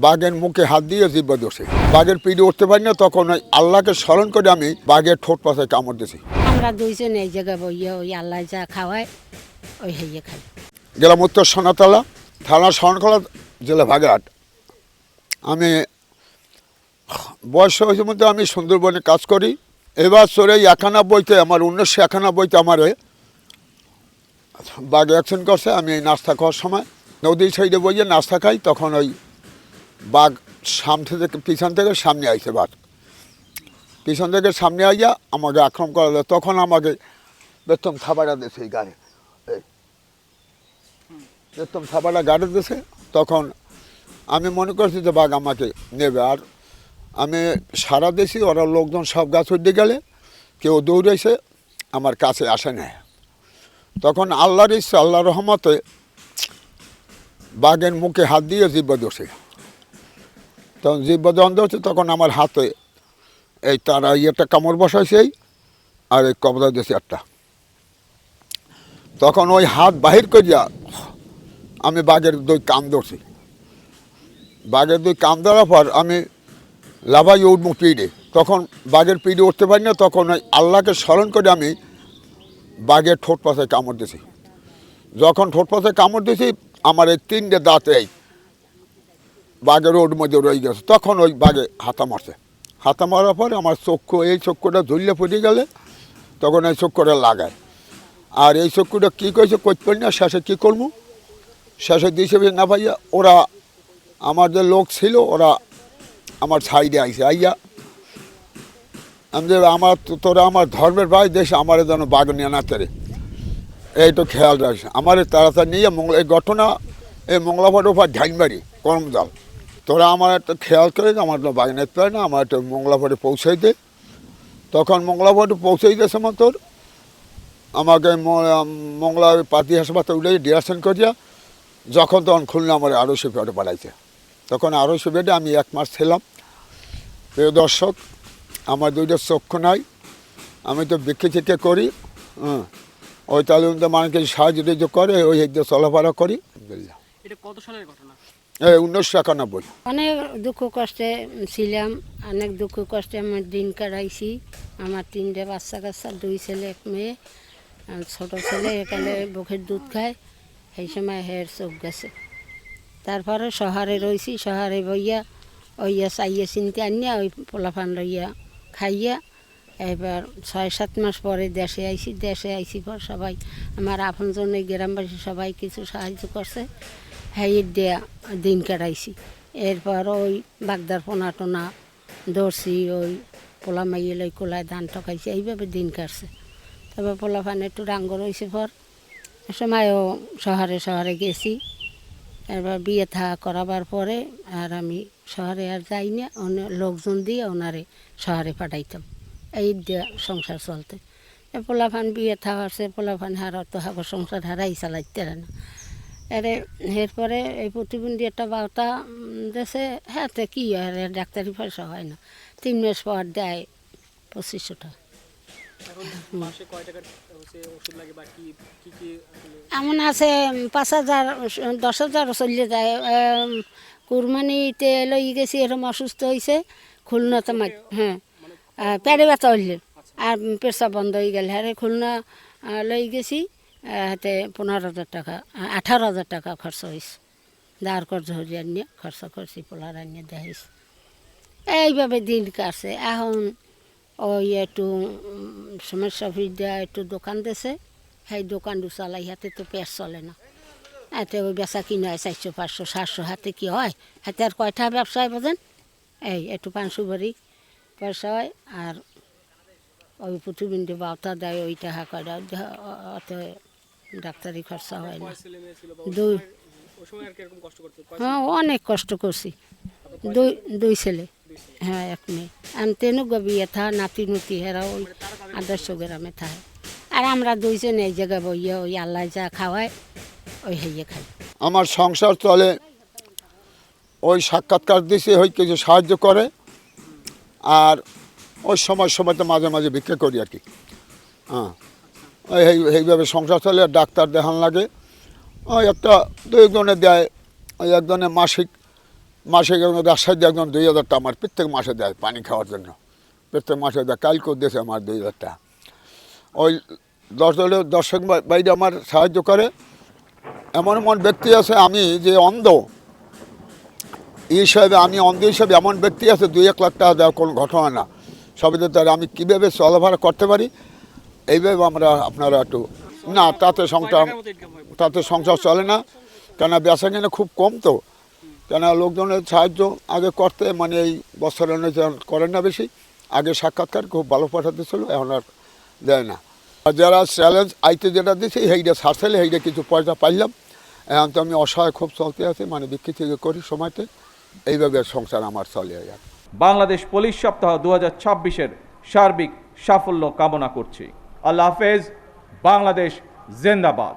বাঘের মুখে হাত দিয়ে জিব্বা দোষে বাঘের পিঠে উঠতে পারি না, তখন ওই আল্লাহকে স্মরণ করে আমি বাঘের ঠোঁট পাশে কামড় দিয়েছি। আমরা দুইজন এই জায়গায় বইয়া ওই আল্লাহ যা খাওয়ায় ওই হইয়ে খাই। গেলাম উত্তর সোনাতলা থানা শরণখোলা জেলা বাগেরহাট। আমি বয়স হয়েছে মধ্যে আমি সুন্দরবনে কাজ করি। এবার চলে 91-তে আমার 1991-তে আমার বাঘ অ্যাকশন করছে। আমি এই নাস্তা খাওয়ার সময় নদীর সাইডে বইয়ে নাস্তা খাই, তখন ওই বাঘ সামনে থেকে পিছন থেকে সামনে আইছে। বাঘ পিছন থেকে সামনে আইয়া আমাকে আক্রমণ করা যায়, তখন আমাকে বেতম থাবাটা দিয়েছে এই গাড়ি, বেতম থাবাটা গাড়ি দিয়েছে। তখন আমি মনে করছি যে বাঘ আমাকে নেবে, আর আমি সারা দিয়েছি। ওরা লোকজন সব গাছ উঠে গেলে কেউ দৌড়েছে, আমার কাছে আসে না। তখন আল্লাহর ইচ্ছা, আল্লাহর রহমতে বাঘের মুখে হাত দিয়ে জিব্বা দোষে, তখন জিব্বা যখন ধরছে তখন আমার হাতে এই তারা ইয়েটা কামড় বসাইছে, আর এই কবজা দিয়েছে একটা। তখন ওই হাত বাহির করিয়া আমি বাঘের দুই কান ধরছি। বাঘের দুই কান ধরার পর আমি লাভাই উঠবো পিঠে, তখন বাঘের পিঠে উঠতে পারি না, তখন ওই আল্লাহকে স্মরণ করে আমি বাঘের ঠোঁট পাশে কামড় দিয়েছি। যখন ঠোঁট পাশে কামড় দিয়েছি, আমার এই 3টে দাঁত এই বাঘের ওর মধ্যে রয়ে গেছে। তখন ওই বাঘে হাতা মারছে। হাতা মারার পরে আমার চক্ষু, এই চক্ষুটা ঝুললে পড়ে গেলে তখন এই চক্ষুটা লাগায়। আর এই চক্ষুটা কী করেছে করতে পারি না, শেষে কী করবো, শেষে দিয়েছে না ভাইয়া। ওরা আমার যে লোক ছিল, ওরা আমার সাইডে আইসে আইয়া আমি যে তোরা আমার ধর্মের ভাই দেশ, আমার যেন বাঘ নিয়ে না তেরে, এইটা খেয়াল রাখিস। আমার তাড়াতাড়ি নিয়ে এই ঘটনা এই মংলাপাড়ের উপর ঝাইনবাড়ি করমজাল, তোরা আমার একটা খেয়াল করে আমার তো বাঘ নিতে পারে না, আমার একটা মংলাপাড়ে পৌঁছাই দে। তখন মংলাপাড়ে পৌঁছাই দিয়েছে আমার তোর আমাকে মংলা পাতি হাসপাতাল উঠে ডিরেকশন করিয়া, যখন তখন খুলনা আমার 250 বেডে পাঠাইছে। তখন 250 বেডে আমি 1 মাস ছিলাম। প্রিয় দর্শক, আমার 2টা চক্ষু নাই, আমি তো বিক্ষে চিক্ষে করি, ওই তাহলে মানুষকে সাহায্য করে, ওই দিয়ে চলাফেরা করি। এটা কত সালের ঘটনা? 1991। অনেক দুঃখ কষ্টে ছিলাম, অনেক দুঃখ কষ্টে আমার দিন কাটাইছি। আমার 3টে বাচ্চা কাচ্চা, 2 ছেলে 1 মেয়ে। ছোট ছেলে এখানে বুকের দুধ খায়, সেই সময় হের চোখ গেছে। তারপরে শহরে রয়েছি, শহরে বইয়া ওইয়া চাইয়া চিনতে আনিয়া ওই পোলাফান লইয়া খাইয়া এবার 6-7 মাস পরে দেশে আইছি। দেশে আইছি পর সবাই আমার আপনজন এই গ্রামবাসী সবাই কিছু সাহায্য করছে, হাইয়ের দেয়া দিন কাটাইছি। এরপর ওই বাগদার পোনা টোনা ধরছি, ওই পোলা মাইয়ে লই কোলায় ধান ঠকাইছি, এইভাবে দিন কাটছে। তবে পোলাফান একটু ডাঙ্গ রয়েছে পর সময়ও শহরে শহরে গেছি। এবার বিয়ে থা করাবার পরে আর আমি শহরে আর যাই না, লোকজন দিয়ে ওনারে শহরে পাঠাইতাম, এই দিয়ে সংসার চলতে। পোলাফান বিয়ে থা আছে, পোলাফান হারা তো হাগর সংসার হারাই চালাইতে না। এরপরে এই প্রতিবন্ধী একটা বার্তা দেশে, হ্যাঁ তো কী হয়, ডাক্তারি পয়সা হয় না, 3 মাস পর দেয় 2500 টাকা। এমন আছে 5,000 10,000 চলে যায়। কুরবানিতে লই গেছি, এরকম অসুস্থ হয়েছে খুলনাতে, হ্যাঁ পেটে ব্যথা হইলে আর পেশা বন্ধ হয়ে গেলে, হ্যাঁ খুলনা লই গেছি। হাতে 15,000 টাকা 18,000 টাকা খরচ হয়েছে। দাঁড় কর্জ হরিয়া নিয়ে খরচ করছি, পোলার নিয়ে দেখাইছি। এইভাবে দিন কাটছে। এখন ওই একটু সমস্যা ভিড় একটু দোকান দিয়েছে, সেই দোকানটা চালাই, হাতে তো পেট চলে না। হাতে ওই বেচা কিনে হয় 400, 500, 700, হাতে কী হয়, হাতে আর কয়টা ব্যবসায় বোঝেন, এই একটু 500 ভরি পয়সা হয়। আর ওই প্রতিবন্ধী বার্তা দেয়, ওই টাকা কয়টা অত ডাক্তারি খরচা হয় না। হ্যাঁ অনেক কষ্ট করছি। 2 ছেলে, হ্যাঁ 1 মেয়ে। আমি তেনু বিয়ে থা নাতি নুতি হেরা ওই আদর্শ গ্রামে থাকে, আর আমরা 2জন এই জায়গায় বইয়া ওই আল্লাহ যা খাওয়ায় ওই হইয়ে খাই। আমার সংসার চলে, ওই সাক্ষাৎকার দিছে, ওই কিছু সাহায্য করে, আর ওই সময় তো মাঝে মাঝে ভিক্ষা করি আর কি। হ্যাঁ এইভাবে সংসার চলে। ডাক্তার দেখান লাগে, ওই একটা 2 জনে দেয়, ওই একজনে মাসিক মাসে রাজশাহী দিয়ে একজন 2,000 টাকা আমার প্রত্যেক মাসে দেয় পানি খাওয়ার জন্য, প্রত্যেক মাসে দেয়। কালকেও দিয়েছে আমার 2,000 টাকা। ওই 10 বাইরে আমার সাহায্য করে। এমন এমন ব্যক্তি আছে, আমি যে অন্ধ এই হিসাবে, আমি অন্ধ হিসাবে এমন ব্যক্তি আছে 2-1 লাখ টাকা দেওয়ার কোনো ঘটনা না। সবই তার আমি কীভাবে চলাফেরা করতে পারি এইভাবে আমরা আপনারা একটু না, তাতে সংসার চলে না, কেন বেচা কিনে খুব কম তো, কেন লোকজনের সাহায্য আগে করতে মানে এই বছরের করেন না বেশি। আগে সাক্ষাৎকার খুব ভালো পাঠাতেছিল, এখন আর দেয় না। আর যারা চ্যালেঞ্জ আইতে যেটা দিচ্ছে সেইটা ছাড়ছিলে, সেইটা কিছু পয়সা পাইলাম। এখন তো আমি অসহায় খুব চলতে আছি, মানে বিক্রি থেকে করি সময়তে, এইভাবে সংসার আমার চলে যায়। বাংলাদেশ পুলিশ সপ্তাহ 2026-এর সার্বিক সাফল্য কামনা করছি। আল্লাহ হাফেজ। বাংলাদেশ জিন্দাবাদ।